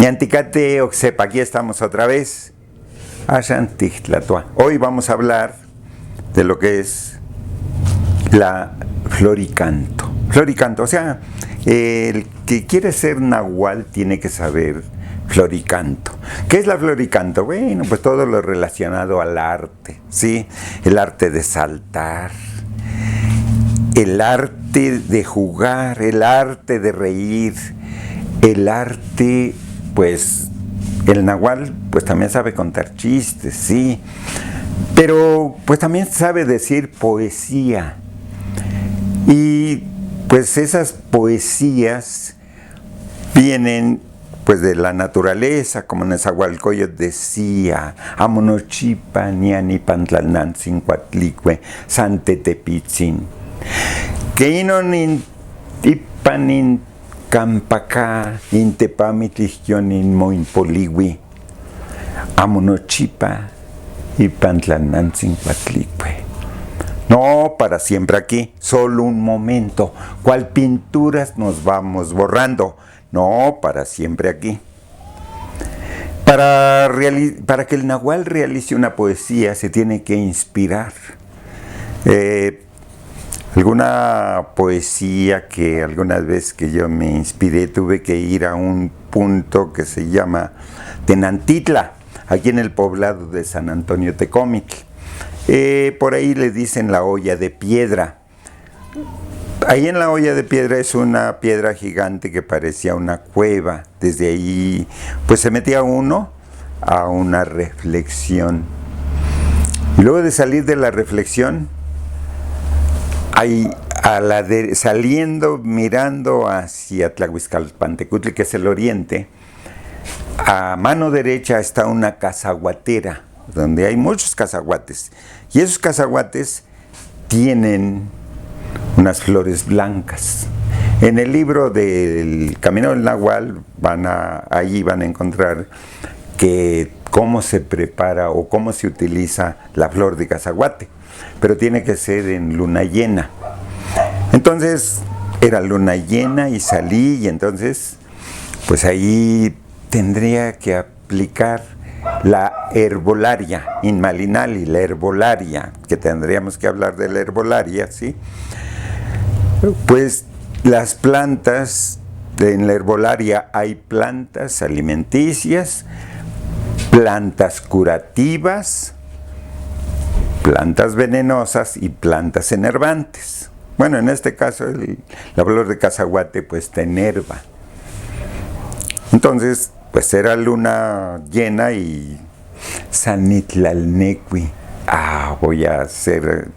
Ñanticate Oxepa, aquí estamos otra vez. Hoy vamos a hablar de lo que es la floricanto. Floricanto, o sea, el que quiere ser nahual tiene que saber floricanto. ¿Qué es la floricanto? Bueno, pues todo lo relacionado al arte, ¿sí? El arte de saltar, el arte de jugar, el arte de reír, el arte, pues, el nahual, pues también sabe contar chistes, sí, pero pues también sabe decir poesía. Y pues esas poesías vienen pues de la naturaleza, como Nezahualcóyotl decía, Amonochipa, Niani Pantlalnantzin, Cuatlicue, Santetepitzin, Keinonin Ipanin Campacá, Intepamitlihionin Moinpoliwi, Amonochipa y Pantlalnantzin Cuatlicue. No para siempre aquí, solo un momento. ¿Cuál pinturas nos vamos borrando? No para siempre aquí. Para que el nahual realice una poesía se tiene que inspirar. Alguna poesía que algunas veces que yo me inspiré tuve que ir a un punto que se llama Tenantitla, aquí en el poblado de San Antonio Tecomitl. Por ahí le dicen la olla de piedra. Ahí en la olla de piedra es una piedra gigante que parecía una cueva. Desde ahí pues se metía uno a una reflexión. Y luego de salir de la reflexión, saliendo, mirando hacia Tlahuizcalpantecutli, que es el oriente, a mano derecha está una cazahuatera, donde hay muchos cazahuates. Y esos cazahuates tienen unas flores blancas. En el libro del Camino del Nahual allí van a encontrar cómo se prepara o cómo se utiliza la flor de cazahuate, pero tiene que ser en luna llena. Entonces era luna llena y salí, y entonces pues ahí tendría que aplicar la herbolaria, Inmalinali, la herbolaria, que tendríamos que hablar de la herbolaria, ¿sí? Pues las plantas, en la herbolaria hay plantas alimenticias, plantas curativas, plantas venenosas y plantas enervantes. Bueno, en este caso la flor de cazahuate pues te enerva. Entonces, pues era luna llena y Sanitlalnequi. Voy a hacer,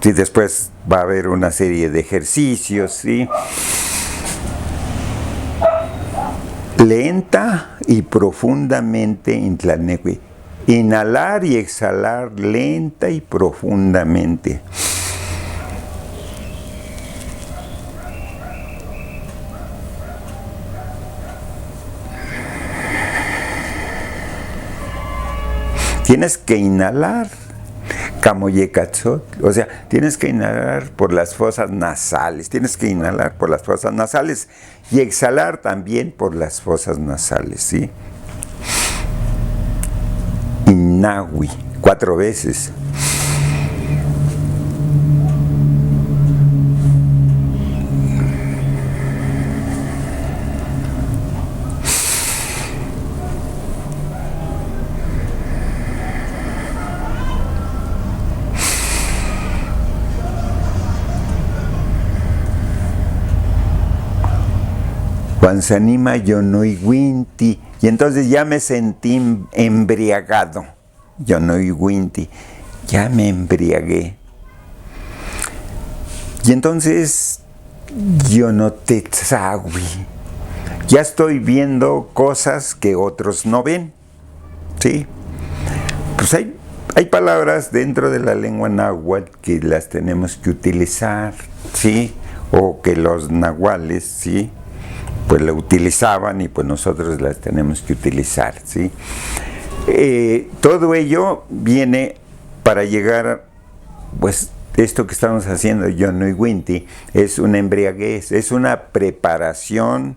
sí, después va a haber una serie de ejercicios, ¿sí? Lenta y profundamente Intlalnequi. Inhalar y exhalar lenta y profundamente. Tienes que inhalar, Camoyecatzotl, o sea, tienes que inhalar por las fosas nasales, y exhalar también por las fosas nasales, ¿sí? Inahui, 4 veces. Juanzanima Yonoiguinti, y entonces ya me sentí embriagado. Yonoiguinti, ya me embriagué. Y entonces Yonotetzawi, ya estoy viendo cosas que otros no ven, ¿sí? Pues hay palabras dentro de la lengua náhuatl que las tenemos que utilizar, ¿sí? O que los nahuales, ¿sí?, pues la utilizaban y pues nosotros las tenemos que utilizar, ¿sí? Todo ello viene para llegar, pues esto que estamos haciendo, Yonoiguinti, es una embriaguez, es una preparación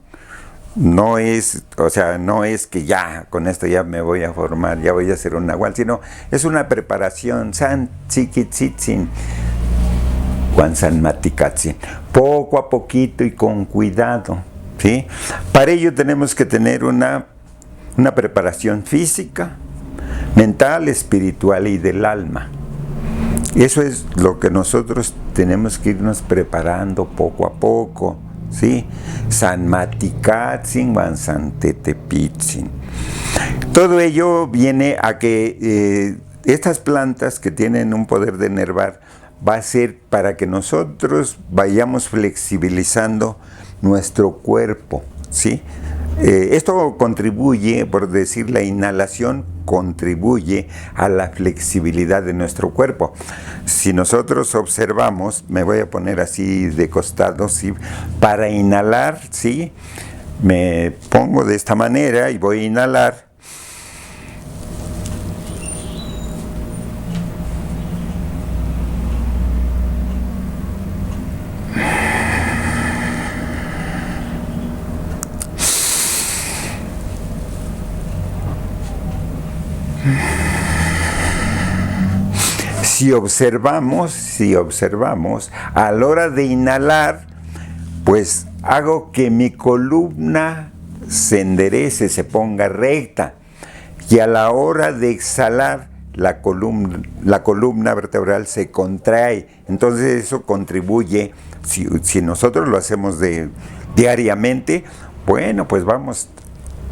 No es, o sea, no es que ya, con esto ya me voy a formar, ya voy a ser un nahual, sino es una preparación, san tzikitzin, Juan San Matikatzin, poco a poquito y con cuidado, ¿sí? Para ello tenemos que tener una preparación física, mental, espiritual y del alma. Eso es lo que nosotros tenemos que irnos preparando poco a poco, ¿sí? San Matikatzin, Juan San Tetepitzin. Todo ello viene a que estas plantas que tienen un poder de enervar va a ser para que nosotros vayamos flexibilizando nuestro cuerpo, ¿sí? Esto contribuye, por decir, la inhalación contribuye a la flexibilidad de nuestro cuerpo. Si nosotros observamos, me voy a poner así de costado, ¿sí? Para inhalar, ¿sí? Me pongo de esta manera y voy a inhalar. Si observamos, a la hora de inhalar, pues hago que mi columna se enderece, se ponga recta. Y a la hora de exhalar, la columna vertebral se contrae. Entonces eso contribuye, si nosotros lo hacemos diariamente, bueno, pues vamos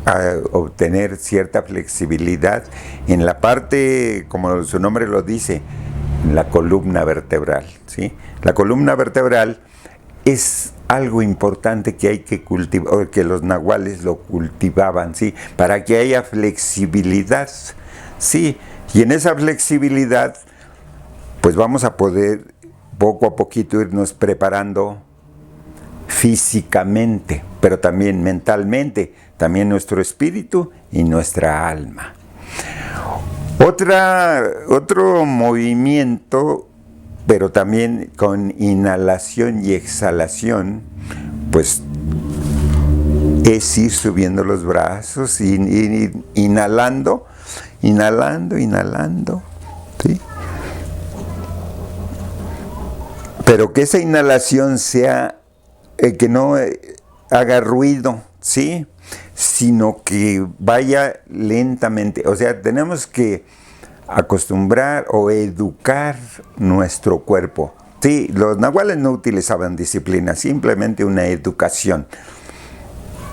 a obtener cierta flexibilidad en la parte, como su nombre lo dice, la columna vertebral, ¿sí? La columna vertebral es algo importante que hay que cultivar, que los nahuales lo cultivaban, ¿sí? Para que haya flexibilidad, ¿sí? Y en esa flexibilidad, pues vamos a poder poco a poquito irnos preparando físicamente, pero también mentalmente, también nuestro espíritu y nuestra alma. Otro movimiento, pero también con inhalación y exhalación, pues es ir subiendo los brazos y inhalando, ¿sí? Pero que esa inhalación sea, que no haga ruido, ¿sí? Sino que vaya lentamente. O sea, tenemos que acostumbrar o educar nuestro cuerpo. Sí, los nahuales no utilizaban disciplina, simplemente una educación.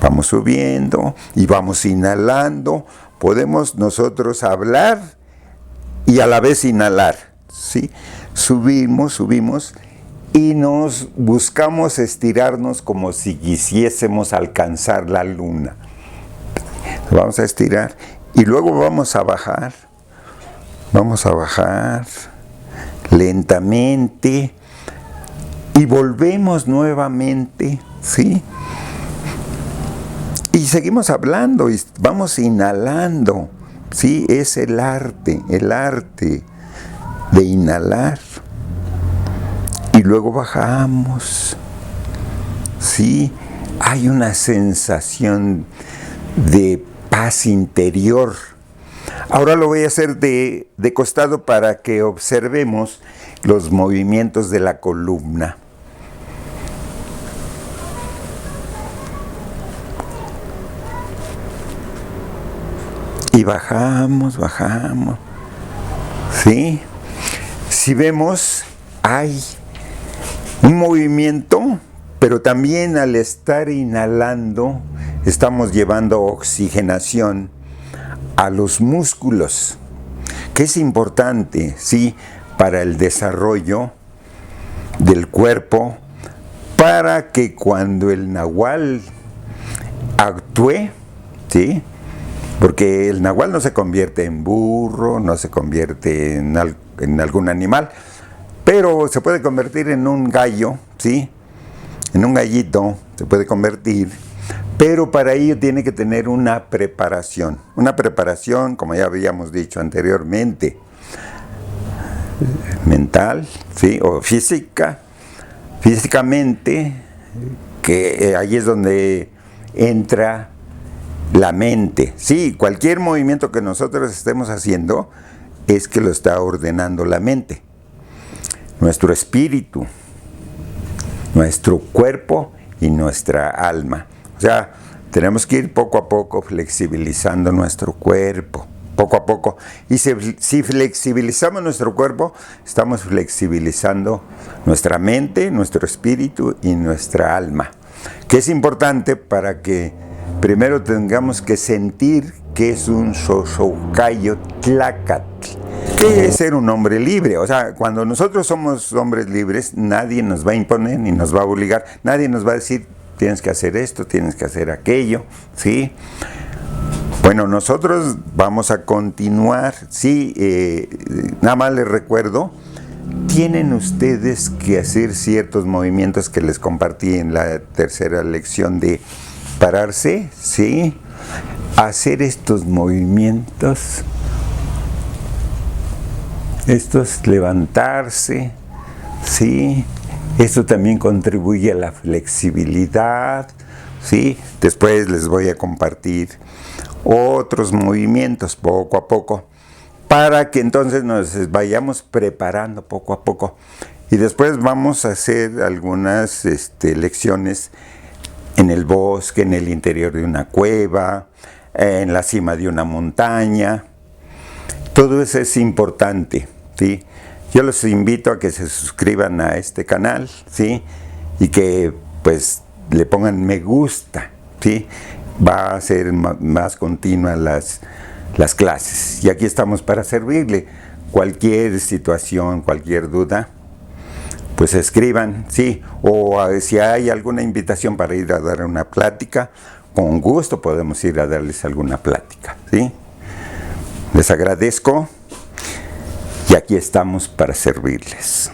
Vamos subiendo y vamos inhalando. Podemos nosotros hablar y a la vez inhalar, ¿sí? Subimos y nos buscamos estirarnos como si quisiésemos alcanzar la luna. Vamos a estirar y luego vamos a bajar lentamente y volvemos nuevamente, ¿sí? Y seguimos hablando y vamos inhalando, ¿sí? Es el arte de inhalar. Y luego bajamos, ¿sí? Hay una sensación de paz interior. Ahora lo voy a hacer de costado para que observemos los movimientos de la columna. Y bajamos, ¿sí? Si vemos, hay un movimiento, pero también al estar inhalando, estamos llevando oxigenación a los músculos, que es importante, ¿sí? Para el desarrollo del cuerpo, para que cuando el nahual actúe, ¿sí? Porque el nahual no se convierte en burro, no se convierte en algún animal, pero se puede convertir en un gallo, ¿sí? En un gallito se puede convertir, pero para ello tiene que tener una preparación, como ya habíamos dicho anteriormente, mental, ¿sí? O físicamente, que ahí es donde entra la mente. Sí, cualquier movimiento que nosotros estemos haciendo es que lo está ordenando la mente. Nuestro espíritu, nuestro cuerpo y nuestra alma. O sea, tenemos que ir poco a poco flexibilizando nuestro cuerpo, poco a poco. Y si flexibilizamos nuestro cuerpo, estamos flexibilizando nuestra mente, nuestro espíritu y nuestra alma. Que es importante para que primero tengamos que sentir que es un Xoxoucayo Tlacatl. ¿Qué es ser un hombre libre? O sea, cuando nosotros somos hombres libres, nadie nos va a imponer ni nos va a obligar. Nadie nos va a decir, tienes que hacer esto, tienes que hacer aquello, ¿sí? Bueno, nosotros vamos a continuar, sí, nada más les recuerdo, tienen ustedes que hacer ciertos movimientos que les compartí en la tercera lección de pararse, ¿sí? Hacer estos movimientos, estos levantarse, ¿sí? Esto también contribuye a la flexibilidad, ¿sí? Después les voy a compartir otros movimientos poco a poco, para que entonces nos vayamos preparando poco a poco. Y después vamos a hacer algunas lecciones en el bosque, en el interior de una cueva, en la cima de una montaña. Todo eso es importante, ¿sí? Yo los invito a que se suscriban a este canal, ¿sí? Y que pues le pongan me gusta, ¿sí? Va a ser más continua las clases. Y aquí estamos para servirle. Cualquier situación, cualquier duda, pues escriban, ¿sí? O si hay alguna invitación para ir a dar una plática, con gusto podemos ir a darles alguna plática, ¿sí? Les agradezco y aquí estamos para servirles.